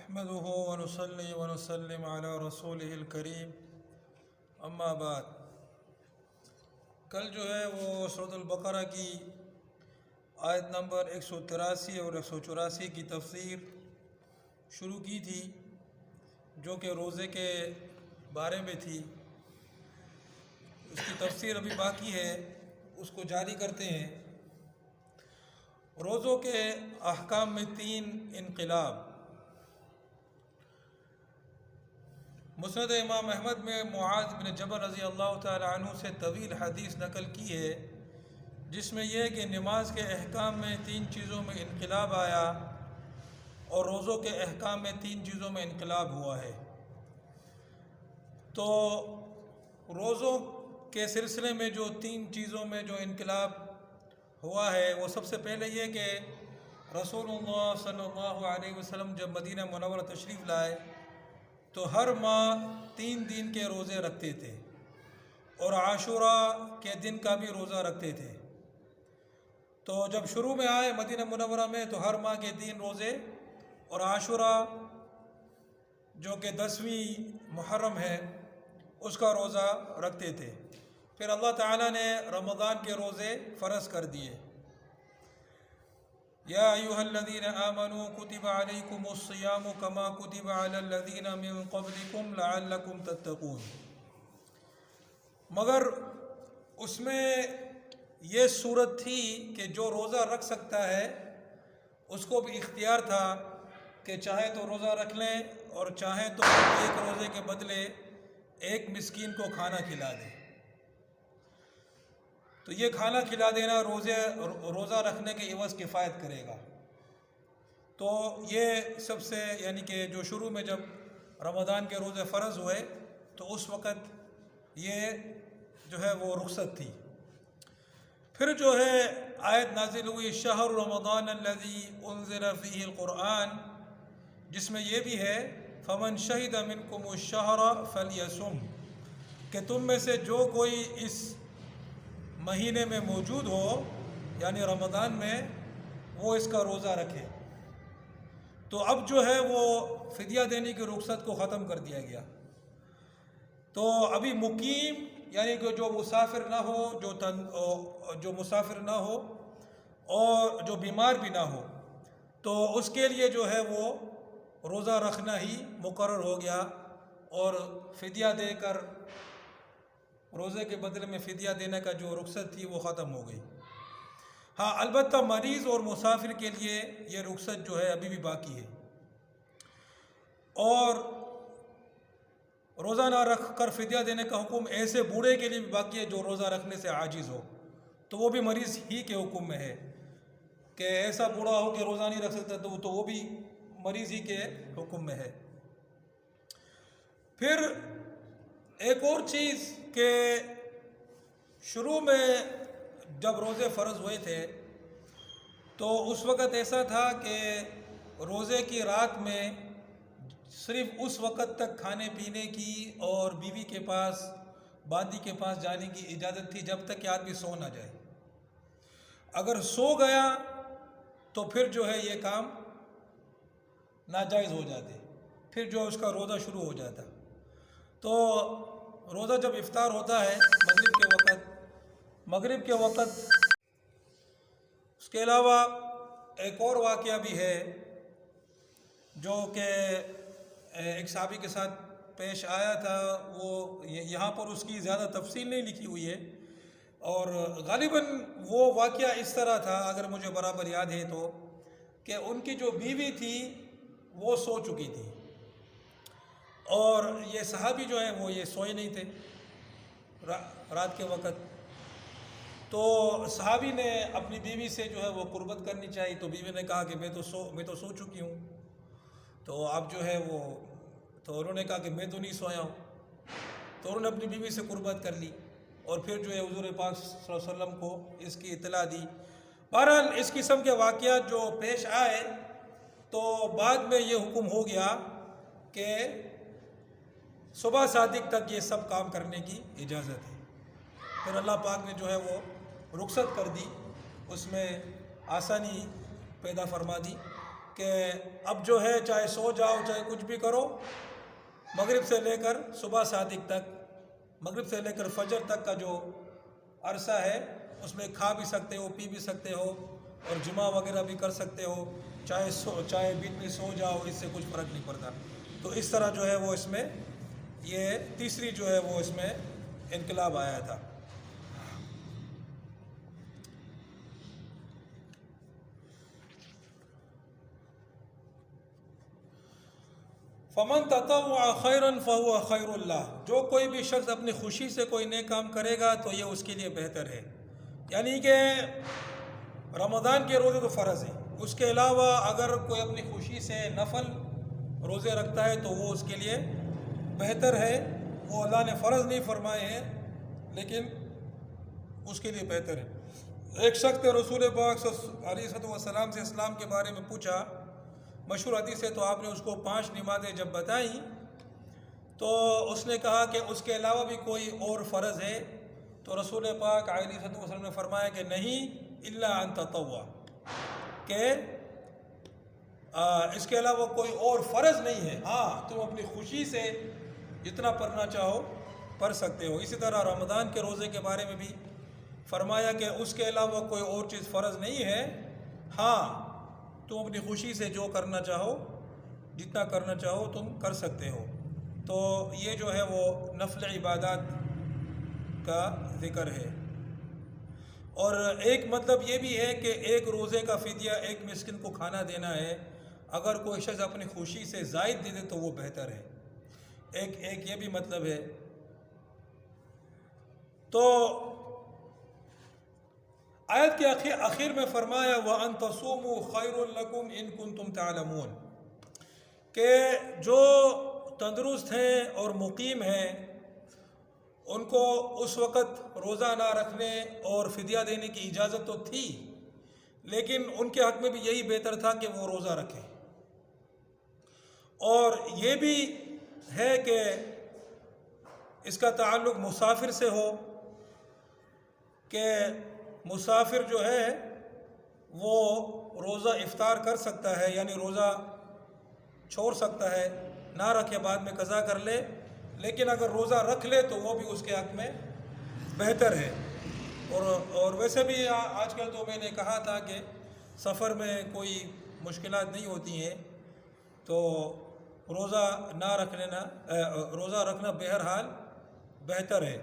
نحمده ونصلي ونسلم على رسوله الکریم اما بعد۔ کل جو ہے وہ سورۃ البقرہ کی آیت نمبر 183 اور 184 کی تفسیر شروع کی تھی، جو کہ روزے کے بارے میں تھی۔ اس کی تفسیر ابھی باقی ہے، اس کو جاری کرتے ہیں۔ روزوں کے احکام میں 3 انقلاب۔ مسند امام احمد میں معاذ بن جبل رضی اللہ تعالی عنہ سے طویل حدیث نقل کی ہے، جس میں یہ کہ نماز کے احکام میں 3 چیزوں میں انقلاب آیا اور روزوں کے احکام میں 3 چیزوں میں انقلاب ہوا ہے۔ تو روزوں کے سلسلے میں جو 3 چیزوں میں جو انقلاب ہوا ہے، وہ سب سے پہلے یہ کہ رسول اللہ صلی اللہ علیہ وسلم جب مدینہ منورہ تشریف لائے تو ہر ماہ 3 دن کے روزے رکھتے تھے اور عاشوراء کے دن کا بھی روزہ رکھتے تھے۔ تو جب شروع میں آئے مدینہ منورہ میں تو ہر ماہ کے 3 روزے اور عاشوراء جو کہ 10ویں محرم ہے اس کا روزہ رکھتے تھے۔ پھر اللہ تعالیٰ نے رمضان کے روزے فرض کر دیے۔ یا ایھا الذین آمنوا کتب علیکم الصیام کما کتب علی الذین من قبلکم لعلکم تتقون۔ مگر اس میں یہ صورت تھی کہ جو روزہ رکھ سکتا ہے اس کو بھی اختیار تھا کہ چاہے تو روزہ رکھ لیں اور چاہے تو ایک روزے کے بدلے ایک مسکین کو کھانا کھلا دیں۔ تو یہ کھانا کھلا دینا روزہ رکھنے کے عوض کفایت کرے گا۔ تو یہ سب سے یعنی کہ جو شروع میں جب رمضان کے روزے فرض ہوئے تو اس وقت یہ جو ہے وہ رخصت تھی۔ پھر جو ہے آیت نازل ہوئی شہر رمضان الذی انزل فیہ القرآن، جس میں یہ بھی ہے فمن شہد منکم الشہر فلیصم، کہ تم میں سے جو کوئی اس مہینے میں موجود ہو یعنی رمضان میں، وہ اس کا روزہ رکھے۔ تو اب جو ہے وہ فدیہ دینے کی رخصت کو ختم کر دیا گیا۔ تو ابھی مقیم یعنی کہ جو مسافر نہ ہو، جو مسافر نہ ہو اور جو بیمار بھی نہ ہو، تو اس کے لیے جو ہے وہ روزہ رکھنا ہی مقرر ہو گیا اور فدیہ دے کر روزے کے بدلے میں فدیہ دینے کا جو رخصت تھی وہ ختم ہو گئی۔ ہاں البتہ مریض اور مسافر کے لیے یہ رخصت جو ہے ابھی بھی باقی ہے، اور روزہ نہ رکھ کر فدیہ دینے کا حکم ایسے بوڑھے کے لیے بھی باقی ہے جو روزہ رکھنے سے عاجز ہو، تو وہ بھی مریض ہی کے حکم میں ہے کہ ایسا بوڑھا ہو کہ روزہ نہیں رکھ سکتا تو وہ بھی مریض ہی کے حکم میں ہے۔ پھر ایک اور چیز کہ شروع میں جب روزے فرض ہوئے تھے تو اس وقت ایسا تھا کہ روزے کی رات میں صرف اس وقت تک کھانے پینے کی اور بیوی کے پاس باندی کے پاس جانے کی اجازت تھی جب تک کہ آدمی سو نہ جائے۔ اگر سو گیا تو پھر جو ہے یہ کام ناجائز ہو جاتے، پھر جو اس کا روزہ شروع ہو جاتا۔ تو روزہ جب افطار ہوتا ہے مغرب کے وقت اس کے علاوہ ایک اور واقعہ بھی ہے جو کہ ایک صحابی کے ساتھ پیش آیا تھا، وہ یہاں پر اس کی زیادہ تفصیل نہیں لکھی ہوئی ہے، اور غالباً وہ واقعہ اس طرح تھا اگر مجھے برابر یاد ہے تو، کہ ان کی جو بیوی تھی وہ سو چکی تھی اور یہ صحابی جو ہیں وہ یہ سوئے نہیں تھے رات کے وقت۔ تو صحابی نے اپنی بیوی سے جو ہے وہ قربت کرنی چاہی، تو بیوی نے کہا کہ میں تو سو چکی ہوں۔ تو آپ جو ہے وہ تو انہوں نے کہا کہ میں تو نہیں سویا ہوں، تو انہوں نے اپنی بیوی سے قربت کر لی اور پھر جو ہے حضور پاک صلی اللہ علیہ وسلم کو اس کی اطلاع دی۔ بہرحال اس قسم کے واقعات جو پیش آئے تو بعد میں یہ حکم ہو گیا کہ صبح صادق تک یہ سب کام کرنے کی اجازت ہے۔ پھر اللہ پاک نے جو ہے وہ رخصت کر دی، اس میں آسانی پیدا فرما دی، کہ اب جو ہے چاہے سو جاؤ چاہے کچھ بھی کرو، مغرب سے لے کر صبح صادق تک، مغرب سے لے کر فجر تک کا جو عرصہ ہے اس میں کھا بھی سکتے ہو، پی بھی سکتے ہو اور جمعہ وغیرہ بھی کر سکتے ہو، چاہے بیچ میں سو جاؤ، اس سے کچھ فرق نہیں پڑتا۔ تو اس طرح جو ہے وہ اس میں یہ تیسری جو ہے وہ اس میں انقلاب آیا تھا۔ فمن تطوع خیرا فهو خیر اللہ، جو کوئی بھی شخص اپنی خوشی سے کوئی نیک کام کرے گا تو یہ اس کے لیے بہتر ہے۔ یعنی کہ رمضان کے روزے تو فرض ہیں، اس کے علاوہ اگر کوئی اپنی خوشی سے نفل روزے رکھتا ہے تو وہ اس کے لیے بہتر ہے۔ وہ اللہ نے فرض نہیں فرمائے ہیں لیکن اس کے لیے بہتر ہے۔ ایک شخص نے رسول پاک علیہ السلام سے اسلام کے بارے میں پوچھا، مشہور حدیث ہے، تو آپ نے اس کو 5 نمازیں جب بتائیں تو اس نے کہا کہ اس کے علاوہ بھی کوئی اور فرض ہے؟ تو رسول پاک علیہ السلام نے فرمایا کہ نہیں، الا ان تطوع، کہ اس کے علاوہ کوئی اور فرض نہیں ہے، ہاں تم اپنی خوشی سے جتنا پڑھنا چاہو پڑھ سکتے ہو۔ اسی طرح رمضان کے روزے کے بارے میں بھی فرمایا کہ اس کے علاوہ کوئی اور چیز فرض نہیں ہے، ہاں تم اپنی خوشی سے جو کرنا چاہو، جتنا کرنا چاہو تم کر سکتے ہو۔ تو یہ جو ہے وہ نفل عبادات کا ذکر ہے۔ اور ایک مطلب یہ بھی ہے کہ ایک روزے کا فدیہ ایک مسکین کو کھانا دینا ہے، اگر کوئی شخص اپنی خوشی سے زائد دے دے تو وہ بہتر ہے۔ ایک یہ بھی مطلب ہے۔ تو آیت کے آخر میں فرمایا وَأَن تَصُومُوا خَيْرٌ لَكُمْ إِن كُنتُمْ تَعْلَمُونَ، کہ جو تندرست ہیں اور مقیم ہیں ان کو اس وقت روزہ نہ رکھنے اور فدیہ دینے کی اجازت تو تھی، لیکن ان کے حق میں بھی یہی بہتر تھا کہ وہ روزہ رکھیں۔ اور یہ بھی ہے کہ اس کا تعلق مسافر سے ہو، کہ مسافر جو ہے وہ روزہ افطار کر سکتا ہے، یعنی روزہ چھوڑ سکتا ہے، نہ رکھے بعد میں قضا کر لے، لیکن اگر روزہ رکھ لے تو وہ بھی اس کے حق میں بہتر ہے۔ اور ویسے بھی آج کل تو میں نے کہا تھا کہ سفر میں کوئی مشکلات نہیں ہوتی ہیں تو روزہ رکھنا بہرحال بہتر ہے۔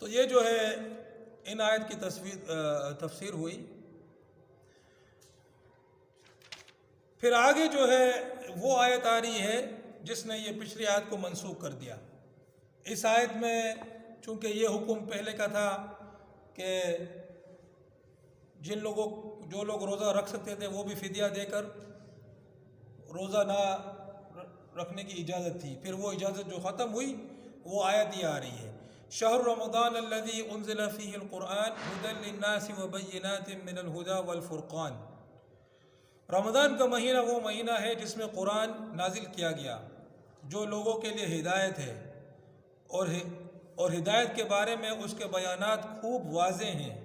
تو یہ جو ہے ان آیت کی تفسیر ہوئی۔ پھر آگے جو ہے وہ آیت آ رہی ہے جس نے یہ پچھلی آیت کو منسوخ کر دیا۔ اس آیت میں چونکہ یہ حکم پہلے کا تھا کہ جو لوگ روزہ رکھ سکتے تھے وہ بھی فدیہ دے کر روزہ نہ رکھنے کی اجازت تھی، پھر وہ اجازت جو ختم ہوئی وہ آیت یہ آ رہی ہے، شہر رمضان الذی انزل فیہ القرآن ھدی للناس وبینات من الھدی والفرقان، رمضان کا مہینہ وہ مہینہ ہے جس میں قرآن نازل کیا گیا جو لوگوں کے لیے ہدایت ہے، اور ہدایت کے بارے میں اس کے بیانات خوب واضح ہیں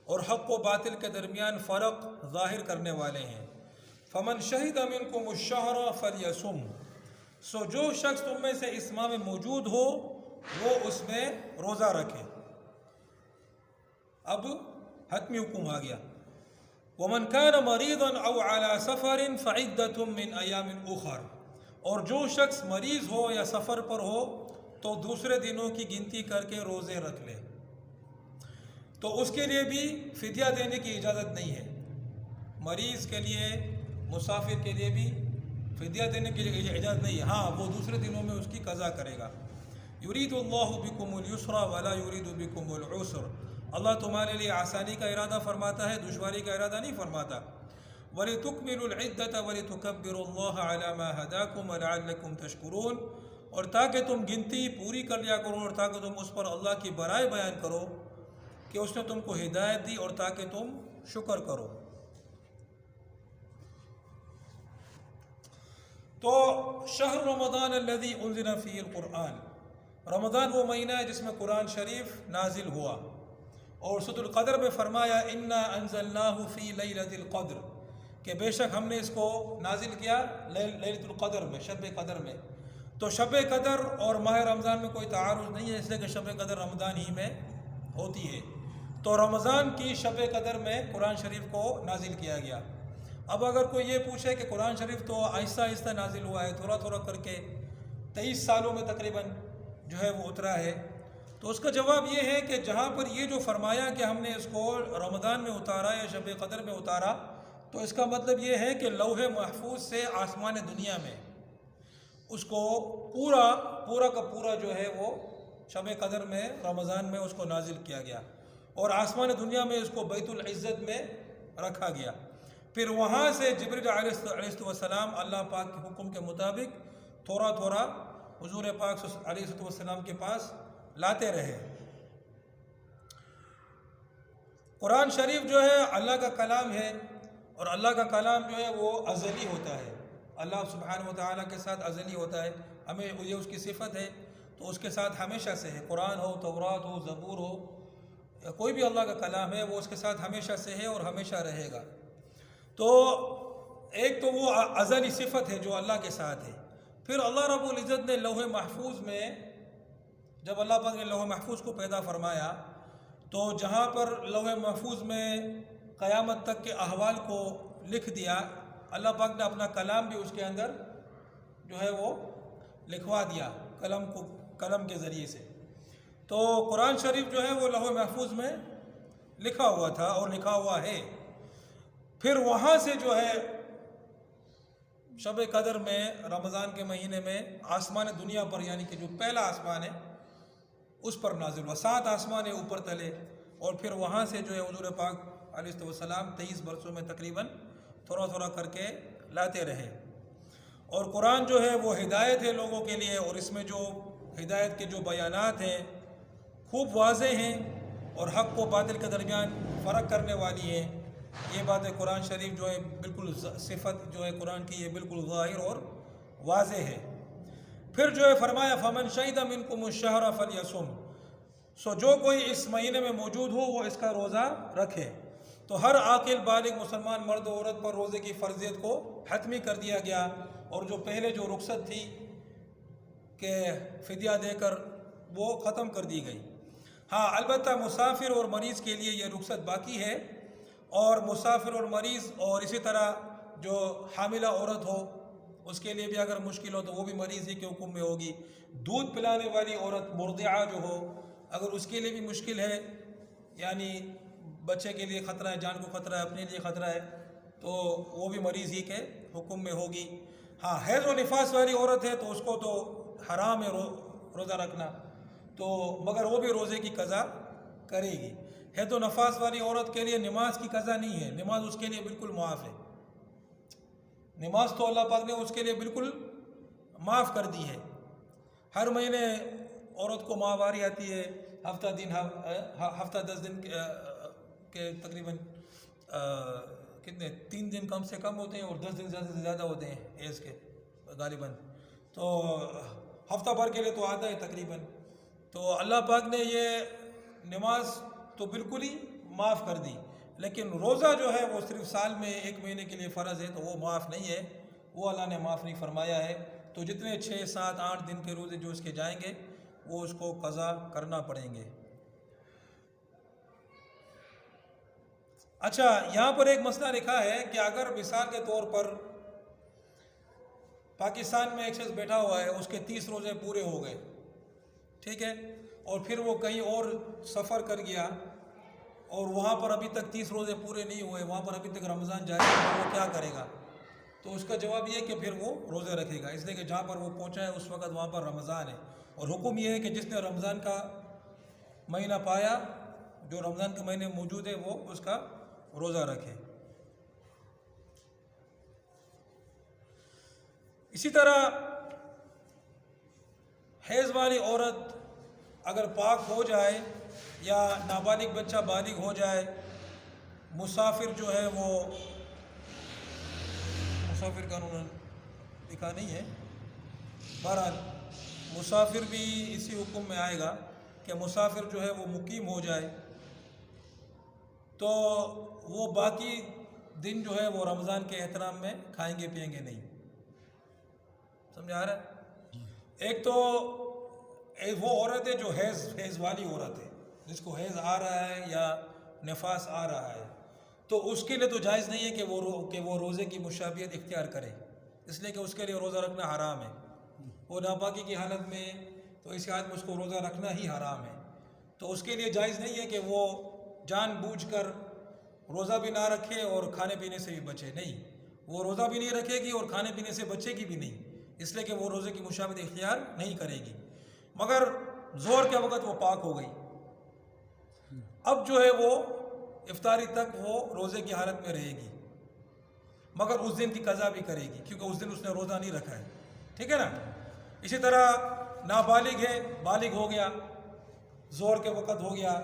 اور حق و باطل کے درمیان فرق ظاہر کرنے والے ہیں۔ فمن شہد منکم الشہر فلیصم، سو جو شخص تم میں سے اس ماہ میں موجود ہو وہ اس میں روزہ رکھے۔ اب حتمی حکم آ گیا، ومن كان مريضا او على سفر فعدة من ایام اخر، اور جو شخص مریض ہو یا سفر پر ہو تو دوسرے دنوں کی گنتی کر کے روزے رکھ لے، تو اس کے لیے بھی فدیہ دینے کی اجازت نہیں ہے۔ مریض کے لیے، مسافر کے لیے بھی فدیہ دینے کی اجازت نہیں ہے، ہاں وہ دوسرے دنوں میں اس کی قضا کرے گا۔ یرید اللہ بکم اليسر ولا یرید بکم العسر، اللہ تمہارے لیے آسانی کا ارادہ فرماتا ہے، دشواری کا ارادہ نہیں فرماتا۔ وَلِتُكْمِلُوا الْعِدَّةَ وَلِتُكَبِّرُوا اللَّهَ عَلَى مَا هَدَاكُمْ وَلَعَلَّكُمْ تَشْكُرُونَ، اور تاکہ تم گنتی پوری کر لیا کرو اور تاکہ تم اس پر اللہ کی برائے بیان کرو کہ اس نے تم کو ہدایت دی، اور تاکہ تم شکر کرو۔ تو شہر رمضان الذی انزل فیہ القرآن، رمضان وہ مہینہ ہے جس میں قرآن شریف نازل ہوا، اور سورۃ القدر میں فرمایا انا انزلناہ فی لیلۃ القدر، کہ بے شک ہم نے اس کو نازل کیا لیلۃ القدر میں، شب قدر میں۔ تو شب قدر اور ماہ رمضان میں کوئی تعارض نہیں ہے، اس لیے کہ شب قدر رمضان ہی میں ہوتی ہے۔ تو رمضان کی شب قدر میں قرآن شریف کو نازل کیا گیا۔ اب اگر کوئی یہ پوچھے کہ قرآن شریف تو آہستہ آہستہ نازل ہوا ہے، تھوڑا تھوڑا کر کے 23 سالوں میں تقریباً جو ہے وہ اترا ہے، تو اس کا جواب یہ ہے کہ جہاں پر یہ جو فرمایا کہ ہم نے اس کو رمضان میں اتارا یا شب قدر میں اتارا، تو اس کا مطلب یہ ہے کہ لوح محفوظ سے آسمان دنیا میں اس کو پورا کا پورا جو ہے وہ شب قدر میں رمضان میں اس کو نازل کیا گیا، اور آسمان دنیا میں اس کو بیت العزت میں رکھا گیا۔ پھر وہاں سے جبریل علیہ السلام اللہ پاک کے حکم کے مطابق تھوڑا تھوڑا حضور پاک علیہ السلام کے پاس لاتے رہے۔ قرآن شریف جو ہے اللہ کا کلام ہے، اور اللہ کا کلام جو ہے وہ ازلی ہوتا ہے، اللہ سبحانہ و تعالیٰ کے ساتھ ازلی ہوتا ہے، ہمیں یہ اس کی صفت ہے، تو اس کے ساتھ ہمیشہ سے ہے۔ قرآن ہو، تورات ہو، زبور ہو، یا کوئی بھی اللہ کا کلام ہے وہ اس کے ساتھ ہمیشہ سے ہے اور ہمیشہ رہے گا۔ تو ایک تو وہ ازلی صفت ہے جو اللہ کے ساتھ ہے۔ پھر اللہ رب العزت نے لوح محفوظ میں، جب اللہ پاک نے لوح محفوظ کو پیدا فرمایا، تو جہاں پر لوح محفوظ میں قیامت تک کے احوال کو لکھ دیا، اللہ پاک نے اپنا کلام بھی اس کے اندر جو ہے وہ لکھوا دیا قلم کے ذریعے سے۔ تو قرآن شریف جو ہے وہ لوح محفوظ میں لکھا ہوا تھا اور لکھا ہوا ہے۔ پھر وہاں سے جو ہے شب قدر میں رمضان کے مہینے میں آسمان دنیا پر، یعنی کہ جو پہلا آسمان ہے اس پر نازل ہوا، 7 آسمان اوپر تلے، اور پھر وہاں سے جو ہے حضور پاک علیہ السلام 23 برسوں میں تقریباً تھوڑا تھوڑا کر کے لاتے رہے۔ اور قرآن جو ہے وہ ہدایت ہے لوگوں کے لیے، اور اس میں جو ہدایت کے جو بیانات ہیں خوب واضح ہیں، اور حق و باطل کے درمیان فرق کرنے والی ہیں۔ یہ بات ہے، قرآن شریف جو ہے بالکل صفت جو ہے قرآن کی یہ بالکل ظاہر اور واضح ہے۔ پھر جو ہے فرمایا فمن شہد منکم الشہر فلیصم، سو جو کوئی اس مہینے میں موجود ہو وہ اس کا روزہ رکھے۔ تو ہر عاقل بالغ مسلمان مرد و عورت پر روزے کی فرضیت کو حتمی کر دیا گیا، اور جو پہلے جو رخصت تھی کہ فدیہ دے کر، وہ ختم کر دی گئی۔ ہاں البتہ مسافر اور مریض کے لیے یہ رخصت باقی ہے، اور مسافر اور مریض، اور اسی طرح جو حاملہ عورت ہو اس کے لیے بھی اگر مشکل ہو تو وہ بھی مریض ہی کے حکم میں ہوگی۔ دودھ پلانے والی عورت مرضعہ جو ہو، اگر اس کے لیے بھی مشکل ہے، یعنی بچے کے لیے خطرہ ہے، جان کو خطرہ ہے، اپنے لیے خطرہ ہے، تو وہ بھی مریض ہی کے حکم میں ہوگی۔ ہاں حیض و نفاس والی عورت ہے تو اس کو تو حرام ہے روزہ رکھنا، تو مگر وہ بھی روزے کی قضا کرے گی۔ حیض و نفاس والی عورت کے لیے نماز کی قضا نہیں ہے، نماز اس کے لیے بالکل معاف ہے، نماز تو اللہ پاک نے اس کے لیے بالکل معاف کر دی ہے۔ ہر مہینے عورت کو ماہواری آتی ہے، ہفتہ 10 دن کے تقریباً کتنے 3 دن کم سے کم ہوتے ہیں، اور 10 دن زیادہ سے زیادہ ہوتے ہیں ایز کے غالباً، تو ہفتہ بھر کے لیے تو آتا ہے تقریباً۔ تو اللہ پاک نے یہ نماز تو بالکل ہی معاف کر دی، لیکن روزہ جو ہے وہ صرف سال میں 1 مہینے کے لیے فرض ہے، تو وہ معاف نہیں ہے، وہ اللہ نے معاف نہیں فرمایا ہے۔ تو جتنے 6 7 8 دن کے روزے جو اس کے جائیں گے وہ اس کو قضا کرنا پڑیں گے۔ اچھا، یہاں پر ایک مسئلہ لکھا ہے کہ اگر مثال کے طور پر پاکستان میں ایک شخص بیٹھا ہوا ہے، اس کے 30 روزے پورے ہو گئے، ٹھیک ہے، اور پھر وہ کہیں اور سفر کر گیا اور وہاں پر ابھی تک 30 روزے پورے نہیں ہوئے، وہاں پر ابھی تک رمضان جاری ہے، تو وہ کیا کرے گا؟ تو اس کا جواب یہ ہے کہ پھر وہ روزے رکھے گا، اس لیے کہ جہاں پر وہ پہنچا ہے اس وقت وہاں پر رمضان ہے، اور حکم یہ ہے کہ جس نے رمضان کا مہینہ پایا، جو رمضان کے مہینے موجود ہے، وہ اس کا روزہ رکھے۔ اسی طرح حیض والی عورت اگر پاک ہو جائے یا نابالغ بچہ بالغ ہو جائے، مسافر جو ہے وہ مسافر کا انہوں نے لکھا نہیں ہے، بہرحال مسافر بھی اسی حکم میں آئے گا کہ مسافر جو ہے وہ مقیم ہو جائے، تو وہ باقی دن جو ہے وہ رمضان کے احترام میں کھائیں گے پئیں گے نہیں. سمجھ آ رہا ہے؟ ایک تو وہ عورت ہے جو حیض والی عورت ہے، جس کو حیض آ رہا ہے یا نفاس آ رہا ہے، تو اس کے لیے تو جائز نہیں ہے کہ وہ روزے کی مشابہت اختیار کرے، اس لیے کہ اس کے لیے روزہ رکھنا حرام ہے. وہ ناپاکی کی حالت میں، تو اس حالت میں اس کو روزہ رکھنا ہی حرام ہے. تو اس کے لیے جائز نہیں ہے کہ وہ جان بوجھ کر روزہ بھی نہ رکھے اور کھانے پینے سے بھی بچے. نہیں، وہ روزہ بھی نہیں رکھے گی اور کھانے پینے سے بچے گی بھی نہیں، اس لیے کہ وہ روزے کی مشابہت اختیار نہیں کرے گی. مگر ظہر کے وقت وہ پاک ہو گئی، اب جو ہے وہ افطاری تک وہ روزے کی حالت میں رہے گی، مگر اس دن کی قضا بھی کرے گی کیونکہ اس دن اس نے روزہ نہیں رکھا ہے. ٹھیک ہے نا؟ اسی طرح نابالغ ہے، بالغ ہو گیا، ظہر کے وقت ہو گیا،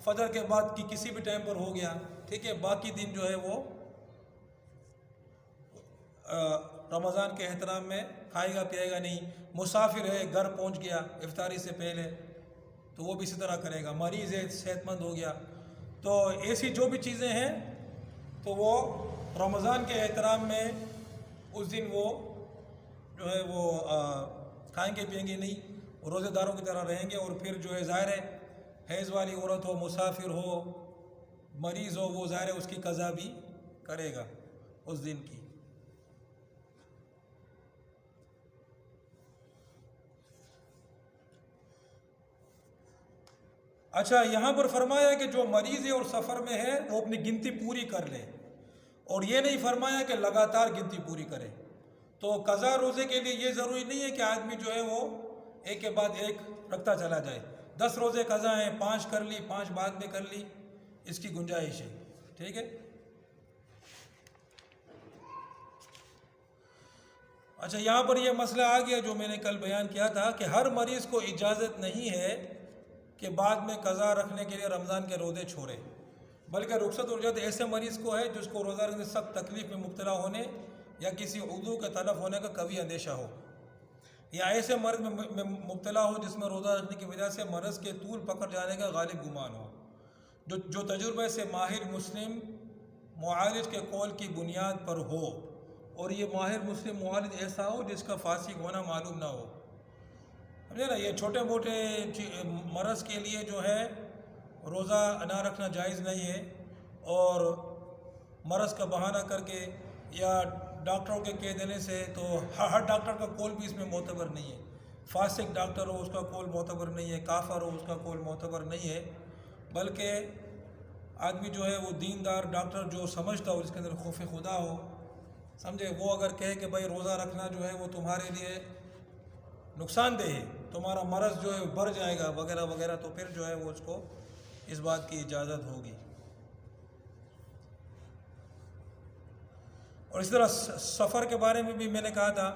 فجر کے بعد کی کسی بھی ٹائم پر ہو گیا، ٹھیک ہے، باقی دن جو ہے وہ رمضان کے احترام میں کھائے گا پیے گا نہیں. مسافر ہے، گھر پہنچ گیا افطاری سے پہلے، تو وہ بھی اسی طرح کرے گا. مریض ہے، صحت مند ہو گیا، تو ایسی جو بھی چیزیں ہیں تو وہ رمضان کے احترام میں اس دن وہ جو ہے وہ کھائیں گے پئیں گے نہیں، روزے داروں کی طرح رہیں گے. اور پھر جو ہے ظاہر ہے حیض والی عورت ہو، مسافر ہو، مریض ہو، وہ ظاہر ہے اس کی قضا بھی کرے گا اس دن کی. اچھا، یہاں پر فرمایا کہ جو مریض ہے اور سفر میں ہے وہ اپنی گنتی پوری کر لے، اور یہ نہیں فرمایا کہ لگاتار گنتی پوری کرے. تو قضا روزے کے لیے یہ ضروری نہیں ہے کہ آدمی جو ہے وہ ایک کے بعد ایک رکھتا چلا جائے. 10 روزے قضا ہیں، 5 کر لی، 5 بعد میں کر لی، اس کی گنجائش ہے. ٹھیک ہے. اچھا، یہاں پر یہ مسئلہ آ گیا جو میں نے کل بیان کیا تھا کہ ہر مریض کو اجازت نہیں ہے کہ بعد میں قضا رکھنے کے لیے رمضان کے روزے چھوڑے، بلکہ رخصت اجازت ایسے مریض کو ہے جس کو روزہ رکھنے سخت تکلیف میں مبتلا ہونے یا کسی عضو کے تلف ہونے کا قوی اندیشہ ہو، یا ایسے مرض میں مبتلا ہو جس میں روزہ رکھنے کی وجہ سے مرض کے طول پکڑ جانے کا غالب گمان ہو، جو تجربے سے ماہر مسلم معالج کے قول کی بنیاد پر ہو، اور یہ ماہر مسلم معالج ایسا ہو جس کا فاسق ہونا معلوم نہ ہو. سمجھے نا؟ یہ چھوٹے موٹے مرض کے لیے جو ہے روزہ نہ رکھنا جائز نہیں ہے، اور مرض کا بہانہ کر کے یا ڈاکٹروں کے کہہ دینے سے، تو ہر ڈاکٹر کا قول بھی اس میں معتبر نہیں ہے. فاسق ڈاکٹر ہو اس کا قول معتبر نہیں ہے، کافر ہو اس کا قول معتبر نہیں ہے، بلکہ آدمی جو ہے وہ دیندار ڈاکٹر جو سمجھتا ہو، جس کے اندر خوف خدا ہو، سمجھے، وہ اگر کہے کہ بھائی روزہ رکھنا جو ہے وہ تمہارے لیے نقصان دہ ہے، تمہارا مرض جو ہے بڑھ جائے گا وغیرہ وغیرہ، تو پھر جو ہے وہ اس کو اس بات کی اجازت ہوگی. اور اس طرح سفر کے بارے میں بھی میں نے کہا تھا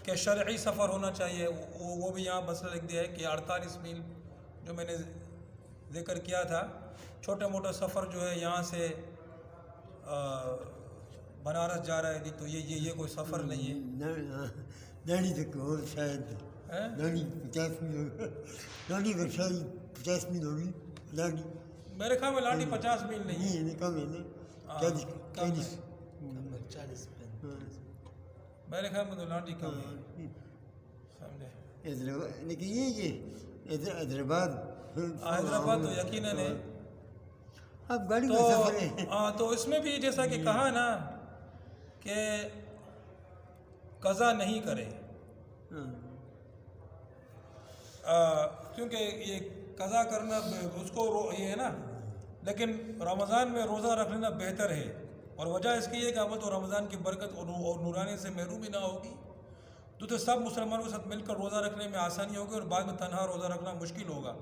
کہ شرعی سفر ہونا چاہیے، وہ بھی یہاں مسئلہ لکھ دیا ہے کہ 48 میل جو میں نے ذکر کیا تھا، چھوٹا موٹا سفر جو ہے یہاں سے بنارس جا رہا ہے، تو یہ کوئی سفر نہیں ہے. داڑھی تک ہو شاید، داڑھی 50 میل، داڑھی کا شاید 50 میل ہوگی داڑھی. میرے خیال میں لاٹھی 50 میل نہیں ہے، کم ہے نا، 40 میرے خیال میں تو لاٹھی کم ہے. سمجھے؟ لیکن یہ حیدرآباد تو یقیناً ہے. اب گاڑی کا سفر ہے. تو اس میں بھی جیسا کہ کہا نا کہ قضا نہیں کرے، کیونکہ یہ قضا کرنا اس کو یہ ہے نا، لیکن رمضان میں روزہ رکھ لینا بہتر ہے. اور وجہ اس کی یہ کہ اب تو رمضان کی برکت اور نورانی سے محرومی نہ ہوگی، تو سب مسلمانوں کے ساتھ مل کر روزہ رکھنے میں آسانی ہوگی، اور بعد میں تنہا روزہ رکھنا مشکل ہوگا.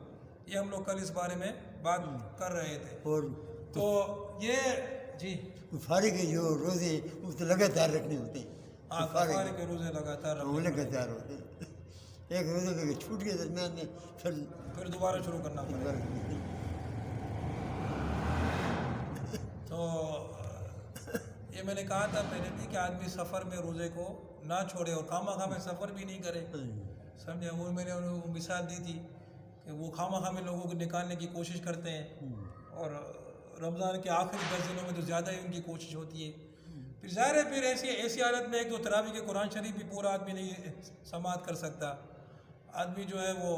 یہ ہم لوگ کل اس بارے میں بات کر رہے تھے. اور تو یہ جی کفارے کے جو روزے اس کو لگاتار رکھنے ہوتے ہیں. کفارے کے روزے لگاتار وہ لگاتار ہوتے ہیں. ایک روزے کے چھوٹ کے درمیان میں پھر دوبارہ شروع کرنا پڑے گا. تو یہ میں نے کہا تھا پہلے بھی کہ آدمی سفر میں روزے کو نہ چھوڑے اور خواہ مخواہ میں سفر بھی نہیں کرے. سمجھے؟ وہ میں نے انہوں کو مثال دی تھی کہ وہ خواہ مخواہ میں لوگوں کو نکالنے کی کوشش کرتے ہیں اور رمضان کے آخری 10 دنوں میں تو زیادہ ہی ان کی کوشش ہوتی ہے. پھر ظاہر ہے پھر ایسی حالت میں ایک تو تراویح کے قرآن شریف بھی پورا آدمی نہیں سماعت کر سکتا. آدمی جو ہے وہ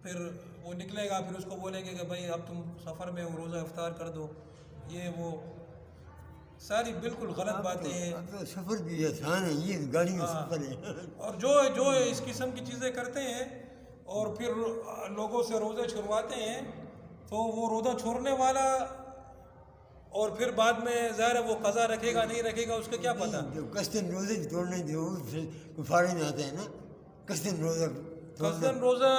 پھر وہ نکلے گا، پھر اس کو بولیں گے کہ بھائی اب تم سفر میں ہو، روزہ افطار کر دو، یہ وہ ساری بالکل غلط باتیں ہیں. اب تو سفر بھی آسان ہے، یہ گاڑی میں سفر ہے. اور جو اس قسم کی چیزیں کرتے ہیں اور پھر لوگوں سے روزے چھڑواتے ہیں، تو وہ روزہ چھوڑنے والا اور پھر بعد میں ظاہر ہے وہ قضا رکھے گا نہیں رکھے گا، اس کا کیا پتہ. جو قصدن روزے توڑنے جو کفارے میں آتے ہیں نا، قصدن روزہ قصداً روزہ